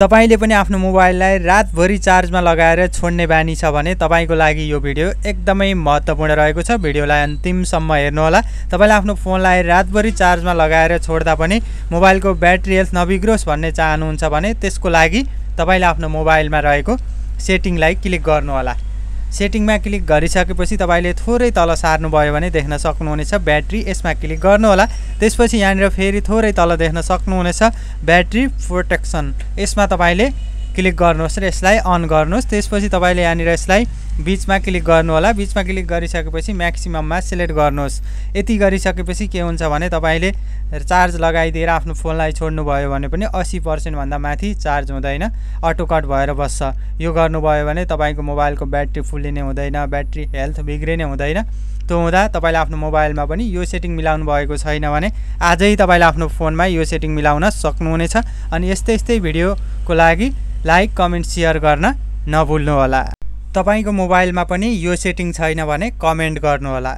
तपाईले पनि आफ्नो मोबाइललाई रातभरि चार्जमा लगाएर छोड्ने बानी छ भने तपाईको लागि यो भिडियो एकदमै महत्त्वपूर्ण रहेको छ। भिडियोलाई अन्तिमसम्म हेर्नु होला। तपाईले आफ्नो फोनलाई रातभरि चार्जमा लगाएर छोड्दा पनि मोबाइलको ब्याट्री हेल्थ नबिग्रोस् भन्ने चाहनुहुन्छ भने त्यसको लागि तपाईले आफ्नो मोबाइलमा रहेको सेटिङलाई क्लिक गर्नु होला। सेटिङमा क्लिक गरिसकेपछि तपाईले थोरै तल सार्नु भयो भने देख्न सक्नुहुनेछ ब्याट्री, यसमा क्लिक गर्नु होला। त्यसपछि यहाँनिर फेरि थोरै तल देख्न सक्नुहुनेछ ब्याट्री प्रोटेक्सन, यसमा तपाईले क्लिक गर्नुहोस् र यसलाई अन गर्नुहोस्। त्यसपछि तपाईले यहाँनिर यसलाई बीचमा क्लिक गर्नु होला। बीचमा क्लिक गरिसकेपछि म्याक्सिमममा सिलेक्ट गर्नुहोस्। यति गरिसकेपछि के हुन्छ भने तपाईले चार्ज लगाइदिएर आफ्नो फोनलाई छोड्नु भयो भने पनि 80% भन्दा माथि चार्ज हुँदैन, अटो कट भएर बस्छ। यो गर्नुभयो भने तपाईको मोबाइलको ब्याट्री फुल्लिने हुँदैन, ब्याट्री हेल्थ बिग्रिने हुँदैन। त्यो हुँदा तपाईले आफ्नो मोबाइलमा पनि यो सेटिङ मिलाउनु भएको छैन भने आजै तपाईले आफ्नो फोनमा यो सेटिङ मिलाउन सक्नुहुनेछ। अनि यस्तै भिडियोको लागि लाइक, कमेन्ट, शेयर गर्न नभुल्नु होला। तपाईको मोबाइलमा पनि यो सेटिङ छैन भने कमेन्ट गर्नु होला।